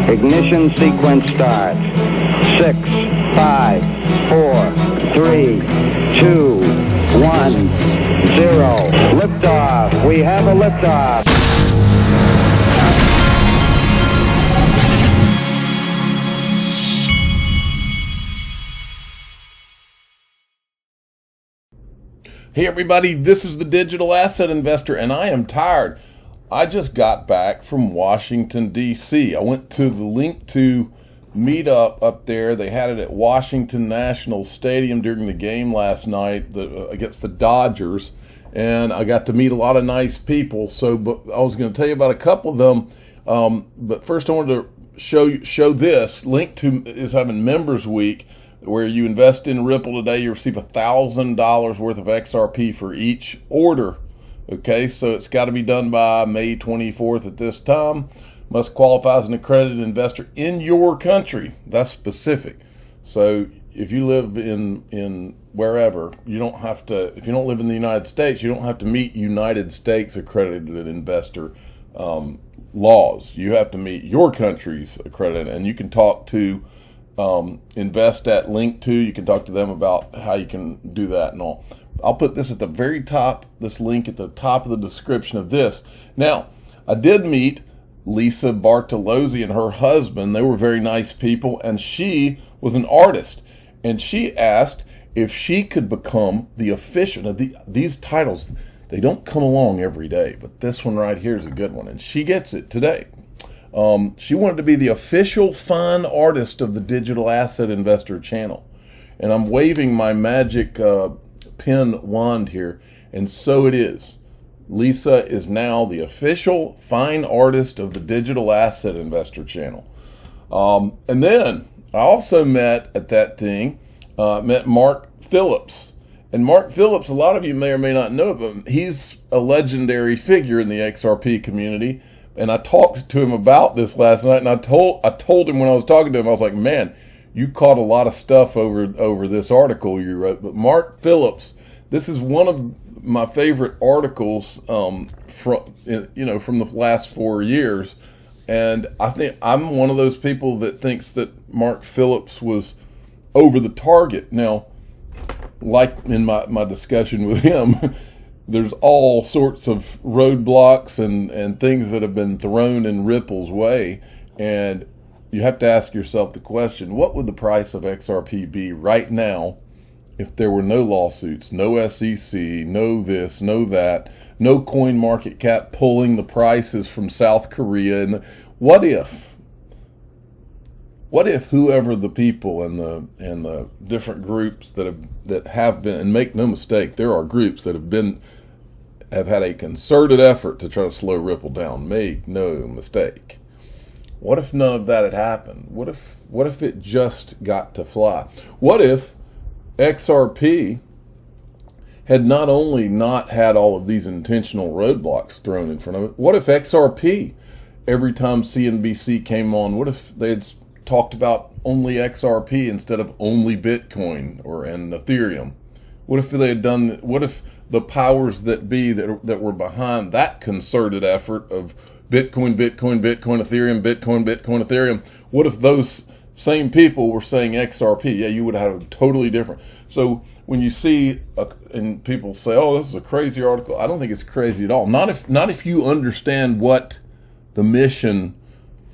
Ignition sequence starts. 6, 5, 4, 3, 2, 1, 0. Liftoff. We have a liftoff. Hey everybody, this is the Digital Asset Investor, and I am tired. I just got back from Washington, D.C. I went to the Link to meetup up there. They had it at Washington National Stadium during the game last night against the Dodgers, and I got to meet a lot of nice people. But I was going to tell you about a couple of them, but first I wanted to show this. Link to is having Members Week, where you invest in Ripple today, you receive $1,000 worth of XRP for each order. Okay, so it's got to be done by May 24th at this time. Must qualify as an accredited investor in your country. That's specific. So if you live in wherever, you don't have to, if you don't live in the United States, you don't have to meet United States accredited investor laws. You have to meet your country's accredited, and you can talk to invest at Link to. You can talk to them about how you can do that and all. I'll put this at the very top, this link at the top of the description of this. Now, I did meet Lisa Bartolozzi and her husband. They were very nice people, and she was an artist. And she asked if she could become the official. Now, these titles, they don't come along every day, but this one right here is a good one, and she gets it today. She wanted to be the official fine artist of the Digital Asset Investor channel. And I'm waving my magic pen wand here, and so it is. Lisa is now the official fine artist of the Digital Asset Investor channel. And then I also met at that thing, met Mark Phillips. And Mark Phillips, a lot of you may or may not know, but he's a legendary figure in the XRP community. And I talked to him about this last night, and I told him when I was talking to him, I was like, man, you caught a lot of stuff over this article you wrote. But Mark Phillips, this is one of my favorite articles from the last 4 years. And I think I'm one of those people that thinks that Mark Phillips was over the target. Now, like in my discussion with him, there's all sorts of roadblocks and things that have been thrown in Ripple's way. And you have to ask yourself the question, what would the price of XRP be right now if there were no lawsuits, no SEC, no this, no that, no coin market cap pulling the prices from South Korea? And what if whoever the people and the different groups that have been, and make no mistake, there are groups that have had a concerted effort to try to slow Ripple down. Make no mistake. What if none of that had happened? What if it just got to fly? What if XRP had not only not had all of these intentional roadblocks thrown in front of it? What if XRP, every time CNBC came on, what if they had talked about only XRP instead of only Bitcoin and Ethereum? What if they had done? What if the powers that be that were behind that concerted effort of Bitcoin, Ethereum, Ethereum, what if those same people were saying XRP? Yeah, you would have a totally different. So when you see and people say, "Oh, this is a crazy article," I don't think it's crazy at all. Not if you understand what the mission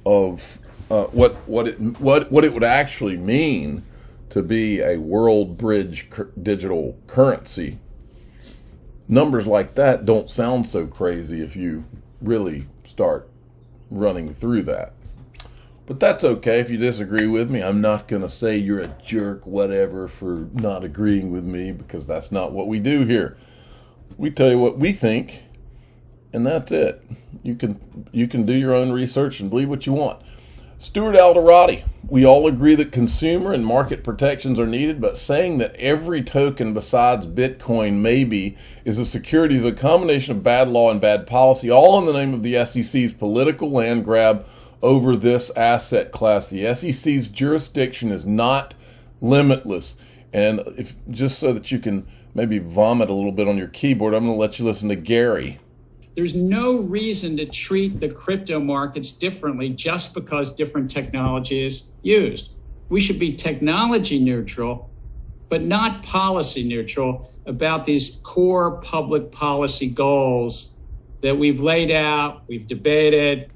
of what it would actually mean to be a world bridge digital currency. Numbers like that don't sound so crazy if you really start running through that. But that's okay if you disagree with me. I'm not going to say you're a jerk, whatever, for not agreeing with me, because that's not what we do here. We tell you what we think, and that's it. You can do your own research and believe what you want. Stuart Alderati, we all agree that consumer and market protections are needed, but saying that every token besides Bitcoin maybe is a security is a combination of bad law and bad policy, all in the name of the SEC's political land grab over this asset class. The SEC's jurisdiction is not limitless. And just so that you can maybe vomit a little bit on your keyboard, I'm going to let you listen to Gary. There's no reason to treat the crypto markets differently just because different technology is used. We should be technology neutral, but not policy neutral about these core public policy goals that we've laid out, we've debated.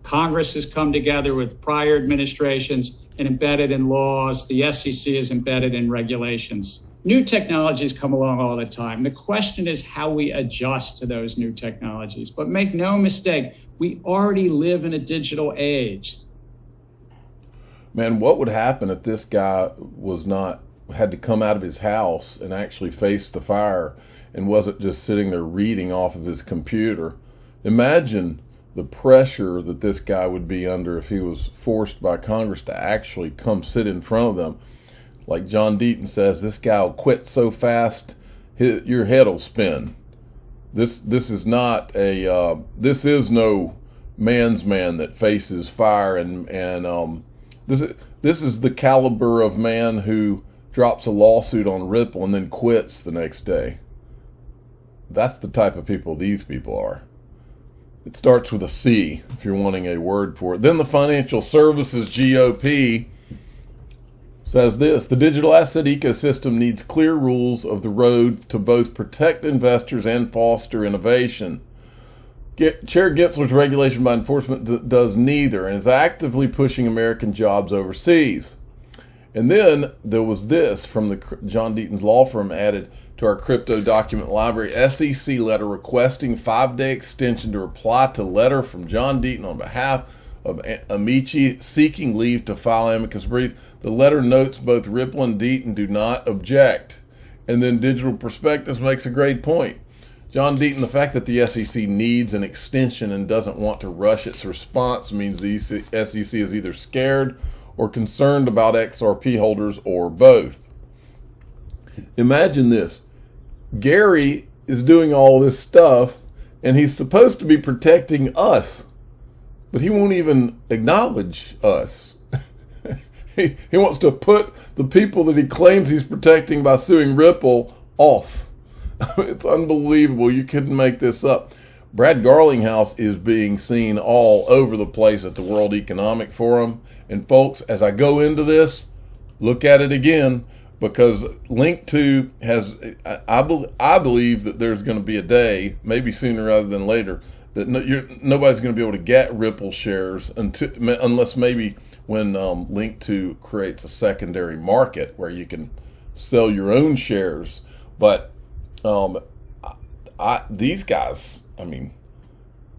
Congress has come together with prior administrations and embedded in laws. The SEC is embedded in regulations. New technologies come along all the time. The question is how we adjust to those new technologies. But make no mistake, we already live in a digital age. Man, what would happen if this guy had to come out of his house and actually face the fire and wasn't just sitting there reading off of his computer? Imagine the pressure that this guy would be under if he was forced by Congress to actually come sit in front of them. Like John Deaton says, this guy will quit so fast, your head will spin. This is not a this is no man's man that faces fire, and this is the caliber of man who drops a lawsuit on Ripple and then quits the next day. That's the type of people these people are. It starts with a C if you're wanting a word for it. Then the Financial Services GOP says this: the digital asset ecosystem needs clear rules of the road to both protect investors and foster innovation. Chair Gensler's regulation by enforcement does neither and is actively pushing American jobs overseas. And then there was this from the John Deaton's law firm added to our crypto document library: SEC letter requesting 5-day extension to reply to letter from John Deaton on behalf of Amici seeking leave to file amicus brief. The letter notes both Ripple and Deaton do not object. And then Digital Prospectus makes a great point. John Deaton, the fact that the SEC needs an extension and doesn't want to rush its response means the SEC is either scared or concerned about XRP holders, or both. Imagine this. Gary is doing all this stuff and he's supposed to be protecting us, but he won't even acknowledge us. He wants to put the people that he claims he's protecting by suing Ripple off. It's unbelievable. You couldn't make this up. Brad Garlinghouse is being seen all over the place at the World Economic Forum. And folks, as I go into this, look at it again, because Link 2 has, I believe that there's going to be a day, maybe sooner rather than later, that nobody's going to be able to get Ripple shares unless maybe when Link 2 creates a secondary market where you can sell your own shares. But these guys, I mean,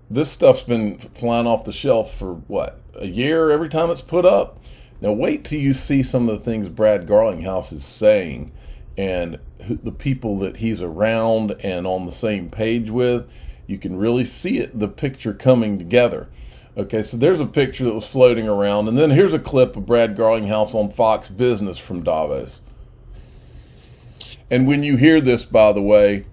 this stuff's been flying off the shelf for what, a year every time it's put up? Now wait till you see some of the things Brad Garlinghouse is saying and the people that he's around and on the same page with. You can really see it, the picture coming together. Okay, so there's a picture that was floating around, and then here's a clip of Brad Garlinghouse on Fox Business from Davos. And when you hear this, by the way,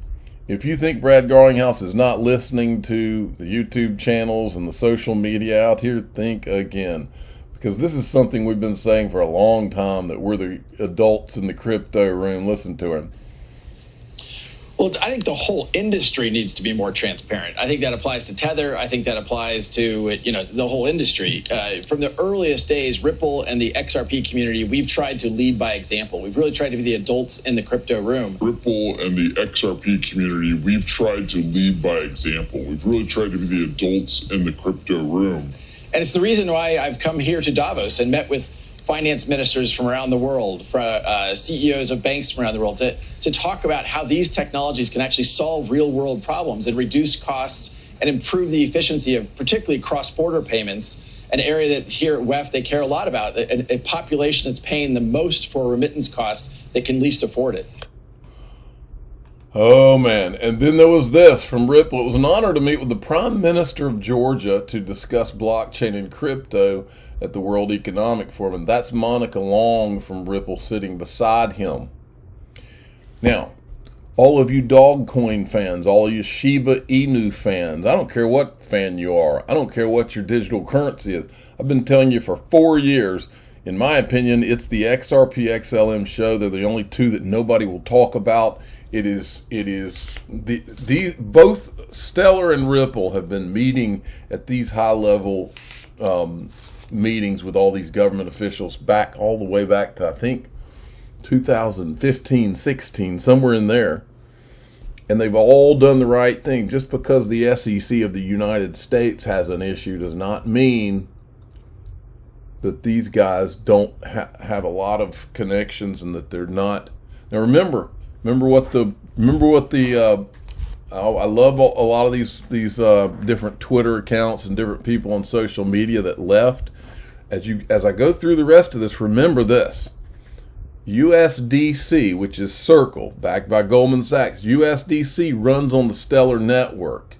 if you think Brad Garlinghouse is not listening to the YouTube channels and the social media out here, think again. Because this is something we've been saying for a long time, that we're the adults in the crypto room. Listen to him. Well, I think the whole industry needs to be more transparent. I think that applies to Tether. I think that applies to, the whole industry. From the earliest days, Ripple and the XRP community, we've tried to lead by example. We've really tried to be the adults in the crypto room. Ripple and the XRP community, we've tried to lead by example. We've really tried to be the adults in the crypto room. And it's the reason why I've come here to Davos and met with finance ministers from around the world, CEOs of banks from around the world, to talk about how these technologies can actually solve real world problems and reduce costs and improve the efficiency of particularly cross-border payments, an area that here at WEF they care a lot about, a population that's paying the most for remittance costs that can least afford it. Oh, man. And then there was this from Ripple. It was an honor to meet with the Prime Minister of Georgia to discuss blockchain and crypto at the World Economic Forum. And that's Monica Long from Ripple sitting beside him. Now, all of you Dogcoin fans, all of you Shiba Inu fans, I don't care what fan you are. I don't care what your digital currency is. I've been telling you for 4 years, in my opinion, it's the XRP XLM show. They're the only two that nobody will talk about Both Stellar and Ripple have been meeting at these high level meetings with all these government officials all the way back to, I think, 2015, 16, somewhere in there. And they've all done the right thing. Just because the SEC of the United States has an issue does not mean that these guys don't have a lot of connections and that they're not. Now remember what the I love a lot of these different Twitter accounts and different people on social media that left. As I go through the rest of this, remember this. USDC, which is Circle, backed by Goldman Sachs. USDC runs on the Stellar network.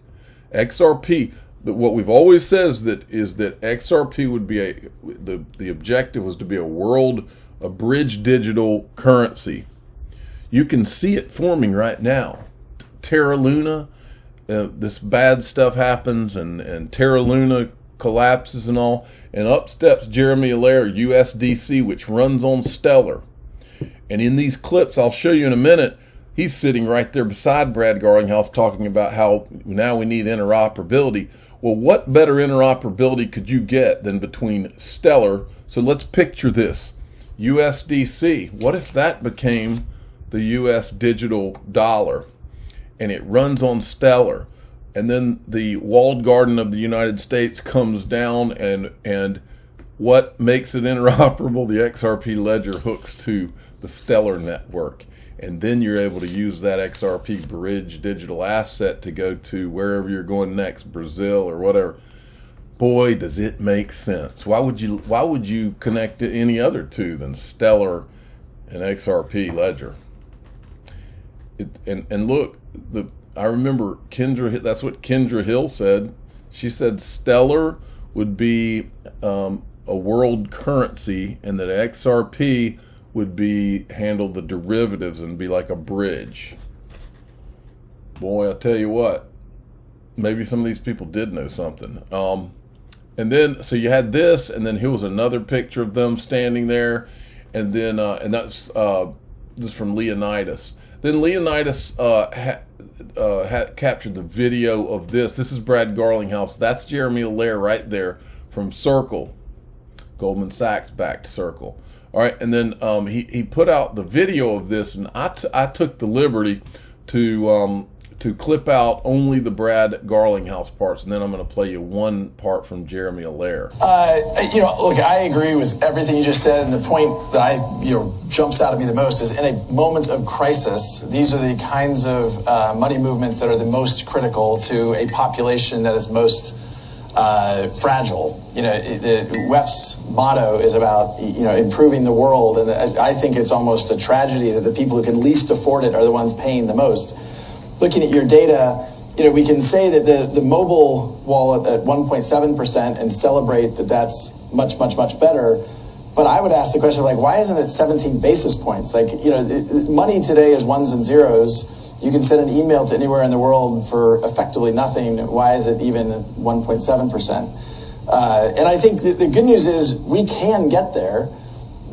XRP, what we've always said is that XRP would be the objective was to be a bridge digital currency. You can see it forming right now. Terra Luna, this bad stuff happens and Terra Luna collapses and all, and up steps Jeremy Allaire, USDC, which runs on Stellar. And in these clips I'll show you in a minute, he's sitting right there beside Brad Garlinghouse talking about how now we need interoperability. Well, what better interoperability could you get than between Stellar? So let's picture this. USDC, what if that became the US digital dollar and it runs on Stellar? And then the walled garden of the United States comes down and what makes it interoperable? The XRP ledger hooks to the Stellar network. And then you're able to use that XRP bridge digital asset to go to wherever you're going next, Brazil or whatever. Boy, does it make sense. Why would you connect to any other two than Stellar and XRP ledger? And look, I remember Kendra, that's what Kendra Hill said. She said Stellar would be a world currency and that XRP would handle the derivatives and be like a bridge. Boy, I'll tell you what, maybe some of these people did know something. And then, so you had this, and then here was another picture of them standing there, and then, and that's this is from Leonidas. Then Leonidas had captured the video of this. This is Brad Garlinghouse. That's Jeremy Allaire right there from Circle, Goldman Sachs backed Circle. All right, and then he put out the video of this, and I took the liberty to clip out only the Brad Garlinghouse parts, and then I'm going to play you one part from Jeremy Allaire. Look, I agree with everything you just said, and the point that jumps out at me the most is in a moment of crisis, these are the kinds of money movements that are the most critical to a population that is most fragile. The WEF's motto is about improving the world, and I think it's almost a tragedy that the people who can least afford it are the ones paying the most. Looking at your data, we can say that the mobile wallet at 1.7% and celebrate that that's much, much, much better. But I would ask the question why isn't it 17 basis points? Money today is ones and zeros. You can send an email to anywhere in the world for effectively nothing. Why is it even 1.7%? And I think the good news is we can get there.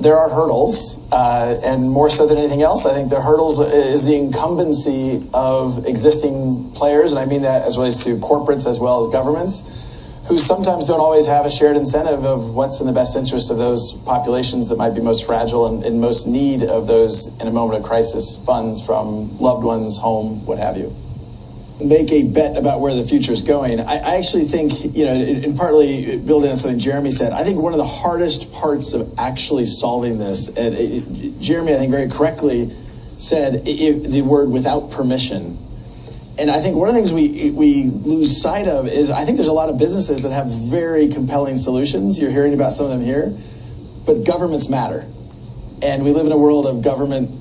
There are hurdles, and more so than anything else, I think the hurdles is the incumbency of existing players, and I mean that as relates to corporates as well as governments, who sometimes don't always have a shared incentive of what's in the best interest of those populations that might be most fragile and in most need of those, in a moment of crisis, funds from loved ones, home, what have you. Make a bet about where the future is going. I actually think, and partly building on something Jeremy said, I think one of the hardest parts of actually solving this, Jeremy, I think very correctly said the word without permission. And I think one of the things we lose sight of is I think there's a lot of businesses that have very compelling solutions. You're hearing about some of them here, but governments matter. And we live in a world of government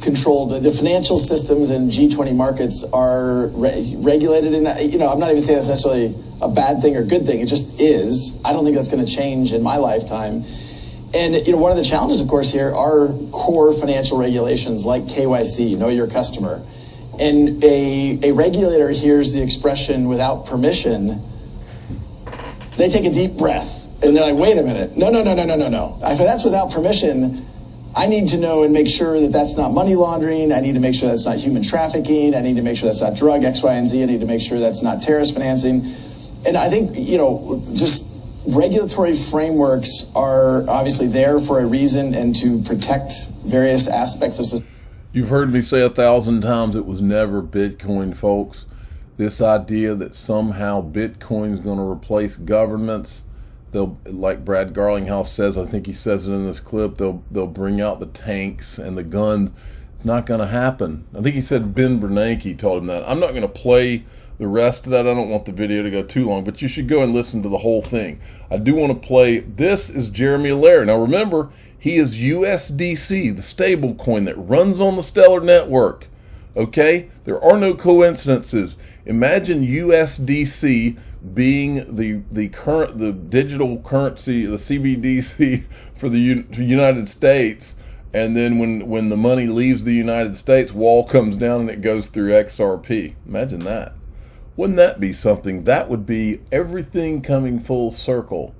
controlled. The financial systems in G20 markets are regulated, and I'm not even saying that's necessarily a bad thing or good thing. It just is. I don't think that's going to change in my lifetime. And one of the challenges, of course, here are core financial regulations like KYC, know your customer. And a regulator hears the expression without permission, they take a deep breath and they're like, wait a minute, no. If that's without permission, I need to know and make sure that that's not money laundering. I need to make sure that's not human trafficking. I need to make sure that's not drug X, Y, and Z. I need to make sure that's not terrorist financing. And I think, just regulatory frameworks are obviously there for a reason and to protect various aspects of society. You've heard me say 1,000 times it was never Bitcoin, folks. This idea that somehow Bitcoin is going to replace governments, they'll, like Brad Garlinghouse says, I think he says it in this clip, they'll bring out the tanks and the guns. It's not going to happen. I think he said Ben Bernanke told him that. I'm not going to play the rest of that. I don't want the video to go too long, but you should go and listen to the whole thing. I do want to play, this is Jeremy Allaire. Now remember, he is USDC, the stable coin that runs on the Stellar Network. Okay? There are no coincidences. Imagine USDC being the digital currency, the CBDC for the United States, and then when the money leaves the United States, wall comes down and it goes through XRP. Imagine that. Wouldn't that be something? That would be everything coming full circle.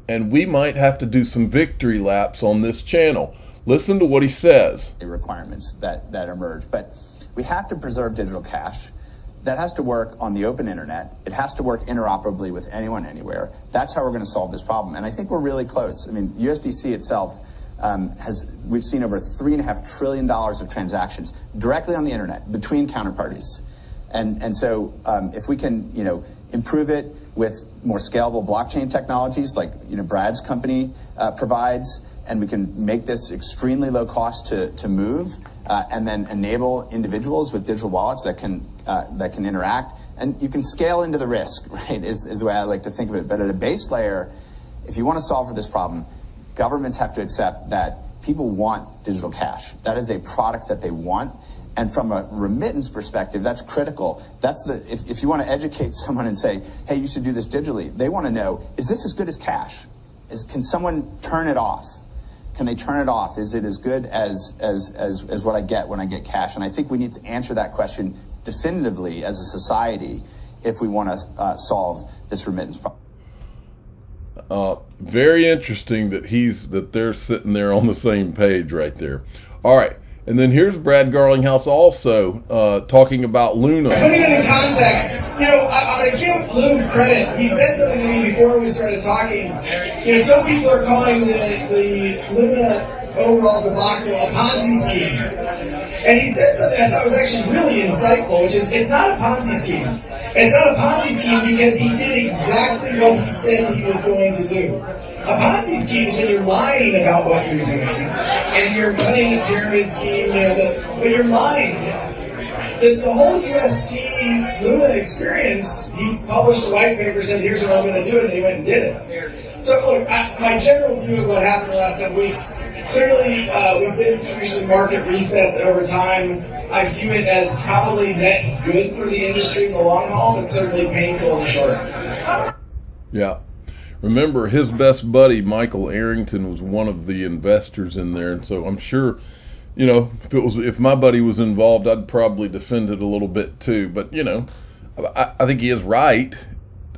And we might have to do some victory laps on this channel. Listen to what he says. Requirements that emerge, but we have to preserve digital cash. That has to work on the open internet. It has to work interoperably with anyone, anywhere. That's how we're going to solve this problem. And I think we're really close. I mean, USDC itself we've seen over $3.5 trillion of transactions directly on the internet between counterparties. And so if we can, improve it with more scalable blockchain technologies like, Brad's company provides, and we can make this extremely low cost to move, and then enable individuals with digital wallets that can interact, and you can scale into the risk, right, is the way I like to think of it. But at a base layer, if you want to solve for this problem, governments have to accept that people want digital cash. That is a product that they want. And from a remittance perspective, that's critical. If you want to educate someone and say, hey, you should do this digitally, they want to know, is this as good as cash? Can someone turn it off? Can they turn it off? Is it as good as what I get when I get cash? And I think we need to answer that question definitively as a society if we want to solve this remittance problem. Very interesting that they're sitting there on the same page right there. All right. And then here's Brad Garlinghouse also talking about Luna. Putting it in context, I'm going to give Lou credit. He said something to me before we started talking. Some people are calling the Luna overall debacle a Ponzi scheme. And he said something I thought was actually really insightful, which is it's not a Ponzi scheme. And it's not a Ponzi scheme because he did exactly what he said he was going to do. A Ponzi scheme is when you're lying about what you're doing, and you're running a pyramid scheme, but you're lying. The whole UST Luna experience, he published a white paper, said, here's what I'm going to do, and he went and did it. So look, my general view of what happened the last couple weeks, clearly we've been through some market resets over time. I view it as probably net good for the industry in the long haul, but certainly painful in the short. Yeah. Remember, his best buddy, Michael Arrington, was one of the investors in there. And so I'm sure, if my buddy was involved, I'd probably defend it a little bit too. But, I think he is right.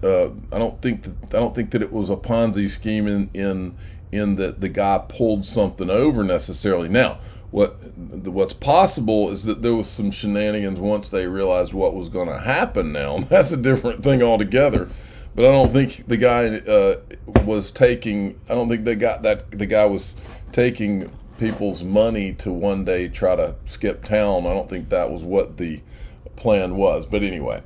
I don't think that it was a Ponzi scheme in that the guy pulled something over necessarily. Now, what's possible is that there was some shenanigans once they realized what was going to happen. Now, that's a different thing altogether. But I don't think the guy was taking. I don't think they got that. The guy was taking people's money to one day try to skip town. I don't think that was what the plan was. But anyway,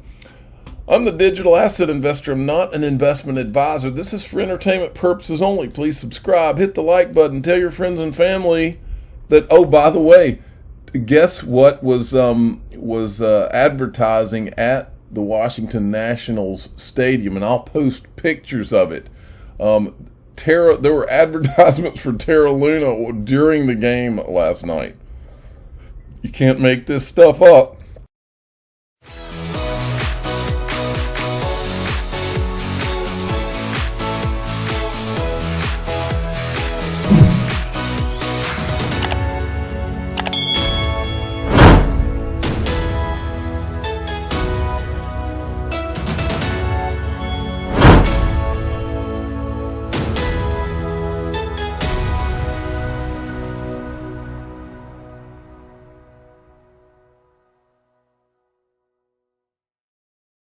I'm the digital asset investor. I'm not an investment advisor. This is for entertainment purposes only. Please subscribe. Hit the like button. Tell your friends and family that. Oh, by the way, guess what was advertising at the Washington Nationals Stadium, and I'll post pictures of it. There were advertisements for Terra Luna during the game last night. You can't make this stuff up.